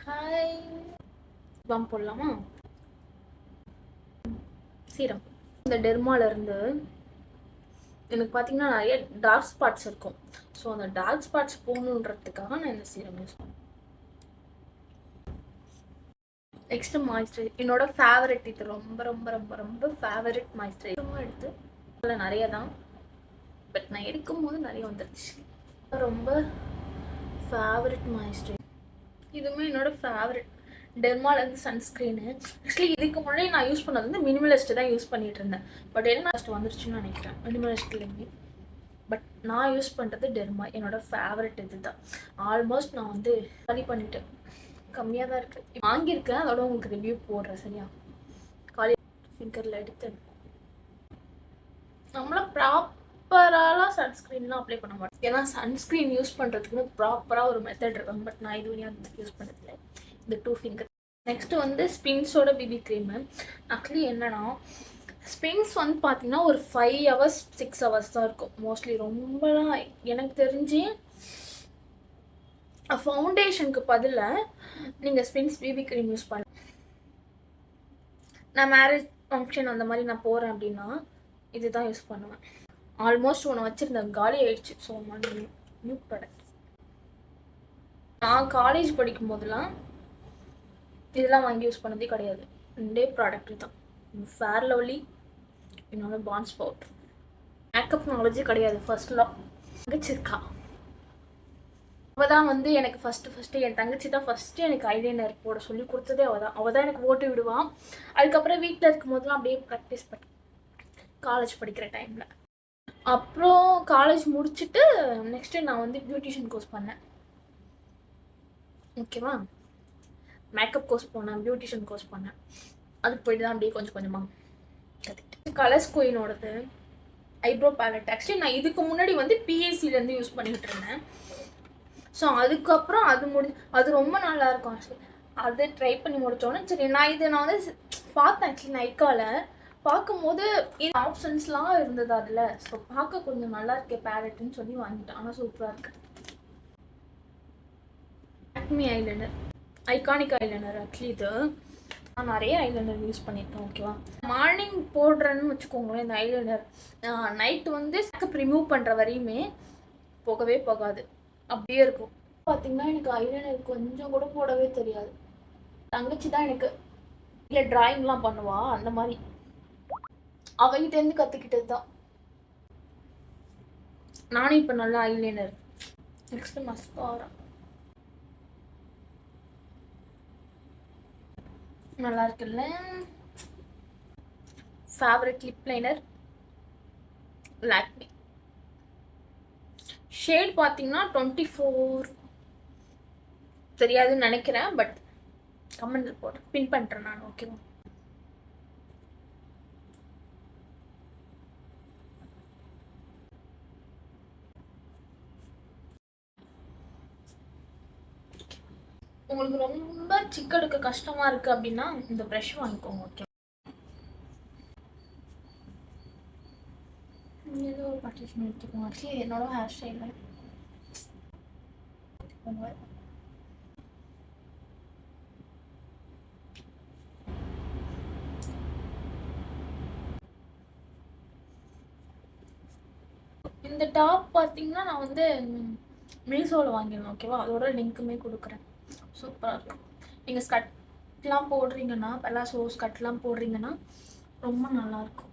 Hi. Pump போடலாமா? Serum இந்த டெர்மால இருந்து எனக்கு பார்த்தீங்கன்னா நிறைய டார்க் ஸ்பாட்ஸ் இருக்கும். ஸோ அந்த டார்க் ஸ்பாட்ஸ் போகணுன்றதுக்காக நான் இந்த சீரம் யூஸ் பண்ணேன். நெக்ஸ்ட் மாய்ஸ்சரைசர் என்னோட ஃபேவரட். இது ரொம்ப ரொம்ப ரொம்ப ரொம்ப ஃபேவரட் மாய்ஸ்சரைசர். எடுத்து அதில் நிறைய தான், பட் நான் எடுக்கும் போது நிறைய வந்துடுச்சு. ரொம்ப ஃபேவரட் மாய்ஸ்சரைசர். இதுவுமே என்னோட ஃபேவரட். டெர்மாலேருந்து சன்ஸ்க்ரீனு. ஆக்சுவலி இதுக்கு முன்னாடி நான் யூஸ் பண்ணது வந்து மினிமலிஸ்ட் தான் யூஸ் பண்ணிட்டு இருந்தேன். பட் என்ன வந்துருச்சுன்னு நினைக்கிறேன் மினிமலிஸ்ட்லேயுமே. பட் நான் யூஸ் பண்ணுறது டெர்மா. என்னோட ஃபேவரட் இது தான். ஆல்மோஸ்ட் நான் வந்து காலி பண்ணிட்டேன். கம்மியாக தான் இருக்குது. வாங்கியிருக்கேன், அதோட உங்களுக்கு ரிவ்யூ போடுறேன் சரியா? காலி ஃபிங்கரில் எடுத்து நம்மளாம் ப்ராப்பராலாம் சன்ஸ்க்ரீன்லாம் அப்ளை பண்ண மாட்டோம். ஏன்னா சன்ஸ்க்ரீன் யூஸ் பண்ணுறதுக்குன்னு ப்ராப்பராக ஒரு மெத்தட் இருக்கும். பட் நான் இது வரையும் யூஸ் பண்ணுறதில்ல. இந்த 2 ஃபிங்கர். நெக்ஸ்ட்டு வந்து ஸ்பின்ஸோட பிபி க்ரீமு. ஆக்சுவலி என்னன்னா ஸ்பின்ஸ் வந்து பார்த்தீங்கன்னா ஒரு 5 hours 6 hours தான் இருக்கும் மோஸ்ட்லி. ரொம்பலாம் எனக்கு தெரிஞ்சு ஃபவுண்டேஷனுக்கு பதிலாக நீங்கள் ஸ்பின்ஸ் பிபி க்ரீம் யூஸ் பண்ண. நான் மேரேஜ் ஃபங்க்ஷன் அந்த மாதிரி நான் போகிறேன் அப்படின்னா இதுதான் யூஸ் பண்ணுவேன். ஆல்மோஸ்ட் ஒன்று வச்சுருந்தேன், காலி ஆயிடுச்சு. So new product. நான் காலேஜ் படிக்கும் போதெல்லாம் இதெல்லாம் வாங்கி யூஸ் பண்ணதே கிடையாது. 2 ப்ராடக்ட் தான். ஃபேர் லவ்லி, இன்னொன்று பான்ஸ் பவுடர். மேக்கப் நாலேஜே கிடையாது ஃபர்ஸ்ட்லாம். தங்கச்சிருக்கா, அவள் தான் வந்து எனக்கு ஃபஸ்ட்டு என் தங்கச்சி தான் ஃபஸ்ட்டு எனக்கு ஐலைனர் போட சொல்லி கொடுத்ததே அவள் தான் எனக்கு ஓட்டி விடுவான். அதுக்கப்புறம் வீட்டில் இருக்கும் போதெல்லாம் அப்படியே ப்ராக்டிஸ் பண்ணேன் காலேஜ் படிக்கிற டைமில். அப்புறம் காலேஜ் முடிச்சுட்டு நெக்ஸ்ட்டு நான் வந்து பியூட்டிஷியன் கோர்ஸ் பண்ணேன். ஓகேவா? மேக்கப் கோர்ஸ் போனேன், பியூட்டிஷியன் கோர்ஸ் பண்ணேன். அதுக்கு போயிட்டு தான் அப்படியே கொஞ்சம் கொஞ்சமாக கற்றுக்கிட்டேன். கலர்ஸ் குயினோடது ஐப்ரோ பேலட். ஆக்சுவலி நான் இதுக்கு முன்னாடி வந்து பிஎஸ்சிலேருந்து யூஸ் பண்ணிகிட்டு இருந்தேன். ஸோ அதுக்கப்புறம் அது ரொம்ப நல்லாயிருக்கும். ஆக்சுவலி அது ட்ரை பண்ணி முடித்தோன்னே சரி நான் வந்து பார்த்தேன். ஆக்சுவலி நைக்காவில் பார்க்கும்போது இது ஆப்ஷன்ஸ்லாம் இருந்தது அதில். ஸோ பார்க்க கொஞ்சம் நல்லா இருக்கே பேலட்டுன்னு சொல்லி வாங்கிட்டேன். ஆனால் சூப்பராக இருக்குது. Lakme eyeliner, iconic eyeliner. Actually இது நான் நிறைய ஐலைனர் யூஸ் பண்ணியிருக்கேன். ஓகேவா? மார்னிங் போடுறேன்னு வச்சுக்கோங்களேன் இந்த ஐலைனர், நைட்டு வந்து மேக்கப் ரிமூவ் பண்ணுற வரையுமே போகவே போகாது, அப்படியே இருக்கும். பார்த்தீங்கன்னா எனக்கு ஐலைனர் கொஞ்சம் கூட போடவே தெரியாது. தங்கச்சி தான் எனக்கு இல்லை ட்ராயிங்லாம் பண்ணுவா. அந்த மாதிரி அவகிட்டேருந்து கற்றுக்கிட்டது தான். நானும் இப்போ நல்லா ஐலைனர். Next mascara. நல்லா இருக்குல்ல? Favourite lip liner Lakme. Shade பார்த்தீங்கன்னா 24 தெரியாதுன்னு நினைக்கிறேன். பட் கமெண்ட்டில் போடுறேன், பின் பண்ணுறேன் நான். ஓகேவா? உங்களுக்கு ரொம்ப சிக்கெடுக்க கஷ்டமாக இருக்குது அப்படின்னா இந்த ப்ரஷ் வாங்கிக்கோங்க. ஓகே? ஏதோ ஒரு பார்ட்டிஷன் எடுத்துக்கோங்க. ஆக்சுவலி என்னோட ஹேர் ஸ்டைலில் இந்த டாப் பார்த்தீங்கன்னா நான் வந்து மீஷோவில் வாங்கிடுவேன். ஓகேவா? அதோட லிங்க்குமே கொடுக்குறேன். சூப்பராக இருக்கும். நீங்கள் ஸ்கர்ட்லாம் போடுறீங்கன்னா, பெலாசோ ஸ்கர்ட்லாம் போடுறீங்கன்னா ரொம்ப நல்லாயிருக்கும்.